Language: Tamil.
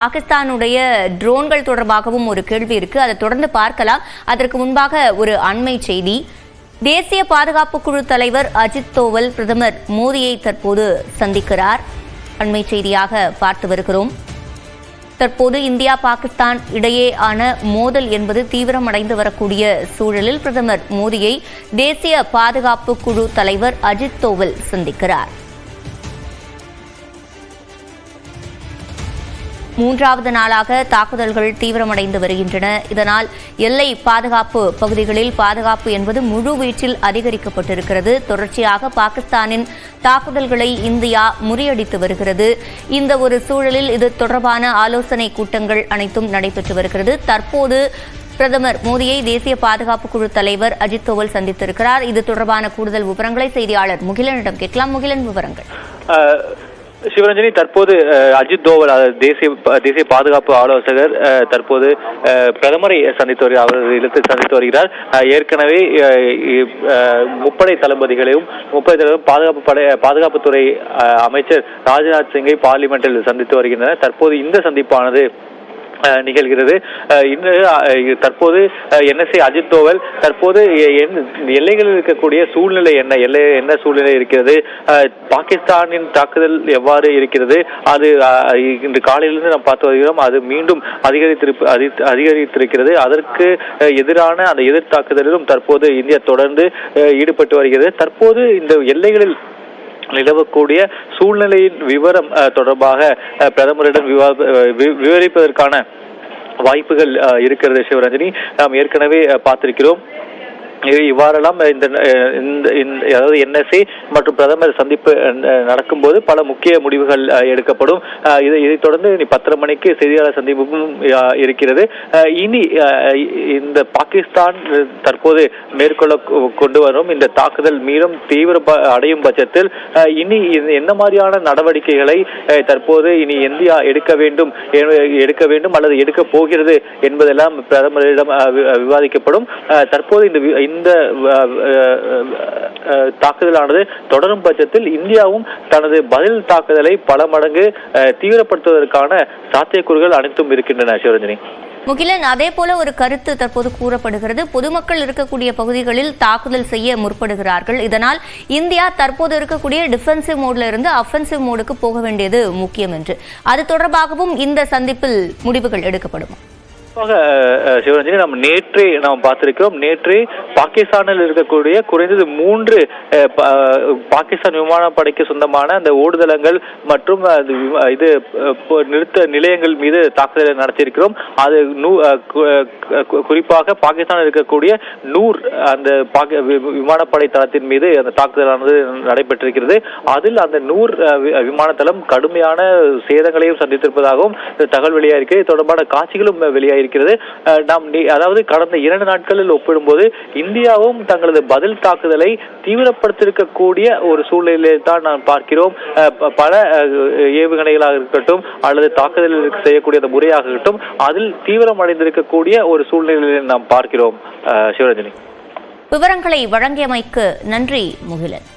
பாகிஸ்தானுடைய ட்ரோன்கள் தொடர்பாகவும் ஒரு கேள்வி இருக்கு. அதை தொடர்ந்து பார்க்கலாம். அதற்கு முன்பாக ஒரு அண்மை செய்தி. தேசிய பாதுகாப்பு குழு தலைவர் அஜித் தோவல் பிரதமர் மோடியை தற்போது சந்திக்கிறார். அண்மை செய்தியாக பார்த்து வருகிறோம். தற்போது இந்தியா பாகிஸ்தான் இடையேயான மோதல் என்பது தீவிரமடைந்து வரக்கூடிய சூழலில் பிரதமர் மோடியை தேசிய பாதுகாப்பு குழு தலைவர் அஜித் தோவல் சந்திக்கிறார். மூன்றாவது நாளாக தாக்குதல்கள் தீவிரமடைந்து வருகின்றன. இதனால் எல்லை பாதுகாப்பு பகுதிகளில் பாதுகாப்பு என்பது முழுவீச்சில் அதிகரிக்கப்பட்டிருக்கிறது. தொடர்ச்சியாக பாகிஸ்தானின் தாக்குதல்களை இந்தியா முறியடித்து வருகிறது. இந்த ஒரு சூழலில் இது தொடர்பான ஆலோசனை கூட்டங்கள் அனைத்தும் நடைபெற்று வருகிறது. தற்போது பிரதமர் மோடியை தேசிய பாதுகாப்பு குழு தலைவர் அஜித் தோவல் சந்தித்திருக்கிறார். இது தொடர்பான கூடுதல் விவரங்களை செய்தியாளர் முகிலனிடம் கேட்கலாம். முகிலன், விவரங்கள். சிவரஞ்சனி, தற்போது அஜித் தோவல் தேசிய பாதுகாப்பு ஆலோசகர் தற்போது பிரதமரை அவரது இல்லத்தில் சந்தித்து வருகிறார். ஏற்கனவே முப்படை தளபதிகளையும் பாதுகாப்புத்துறை அமைச்சர் ராஜ்நாத் சிங்கை பார்லிமெண்டில் சந்தித்து வருகின்றனர். தற்போது இந்த சந்திப்பானது நிகழ்கிறது. தற்போது NSA அஜித் தோவல் தற்போது எல்லைகளில் இருக்கக்கூடிய சூழ்நிலை என்ன சூழ்நிலை இருக்கிறது, பாகிஸ்தானின் தாக்குதல் எவ்வாறு இருக்கிறது, அது இன்று காலையிலிருந்து நாம் பார்த்து வருகிறோம், அது மீண்டும் அதிகரித்திருக்கிறது. அதற்கு எதிரான அந்த எதிர் தாக்குதலிலும் தற்போது இந்தியா தொடர்ந்து ஈடுபட்டு வருகிறது. தற்போது இந்த எல்லைகளில் நிலவக்கூடிய சூழ்நிலையின் விவரம் தொடர்பாக பிரதமரிடம் விவரிப்பதற்கான வாய்ப்புகள் இருக்கிறது. சிவரஞ்சனி, நாம் ஏற்கனவே பார்த்திருக்கிறோம். இவ்வாறெல்லாம் அதாவது NSA மற்றும் பிரதமர் சந்திப்பு நடக்கும்போது பல முக்கிய முடிவுகள் எடுக்கப்படும். இதைத் தொடர்ந்து 10:30 மணிக்கு செய்தியாளர் சந்திப்பும் இருக்கிறது. இனி இந்த பாகிஸ்தான் தற்போது மேற்கொள்ள கொண்டு வரும் இந்த தாக்குதல் மீண்டும் தீவிர அடையும் பட்சத்தில் இனி என்ன மாதிரியான நடவடிக்கைகளை தற்போது இனி இந்தியா எடுக்க வேண்டும் அல்லது எடுக்க போகிறது என்பதெல்லாம் பிரதமரிடம் விவாதிக்கப்படும். தற்போது இந்த தாக்குதலானது தொடரும் பட்சத்தில் இந்தியாவும் தனது பதில் தாக்குதலை பல மடங்கு தீவிரப்படுத்துவதற்கான சாத்தியக்கூறுகள் அனைத்தும் இருக்கின்றன. சிவரஞ்சனி, முகிலன், அதே போல ஒரு கருத்து தற்போது கூறப்படுகிறது. பொதுமக்கள் இருக்கக்கூடிய பகுதிகளில் தாக்குதல் செய்ய முற்படுகிறார்கள். இதனால் இந்தியா தற்போது இருக்கக்கூடிய டிஃபென்சிவ் மோட்ல இருந்து அஃபென்சிவ் மோடுக்கு போக வேண்டியது முக்கியம் என்று, அது தொடர்பாகவும் இந்த சந்திப்பில் முடிவுகள் எடுக்கப்படும். சிவரஞ்சனி, நாம் பார்த்திருக்கிறோம். நேற்று பாகிஸ்தானில் இருக்கக்கூடிய குறைந்தது 3 பாகிஸ்தான் விமானப்படைக்கு சொந்தமான அந்த ஓடுதளங்கள் மற்றும் நிறுத்த நிலையங்கள் மீது தாக்குதலை நடத்தியிருக்கிறோம். அது குறிப்பாக பாகிஸ்தானில் இருக்கக்கூடிய நூர் அந்த விமானப்படை தளத்தின் மீது அந்த தாக்குதலானது நடைபெற்றிருக்கிறது. அதில் அந்த நூர் விமானத்தளம் கடுமையான சேதங்களையும் சந்தித்திருப்பதாகவும் தகவல் வெளியாகிறது. தொடர்பான காட்சிகளும் வெளியாகிறது. அதாவது கடந்த 2 நாட்களில் ஒப்பிடும்போது இந்தியாவும் தங்களது பதில் தாக்குதலை தீவிரப்படுத்தியிருக்கக்கூடிய ஒரு சூழ்நிலையில் தான் நாம் பார்க்கிறோம். பல ஏவுகணைகளாக இருக்கட்டும் அல்லது தாக்குதல் செய்யக்கூடிய அந்த முறையாக இருக்கட்டும், அதில் தீவிரம் அடைந்திருக்கக்கூடிய ஒரு சூழ்நிலையில் நாம் பார்க்கிறோம். சிவரஞ்சனி, விவரங்களை வழங்கியமைக்கு நன்றி முகிலன்.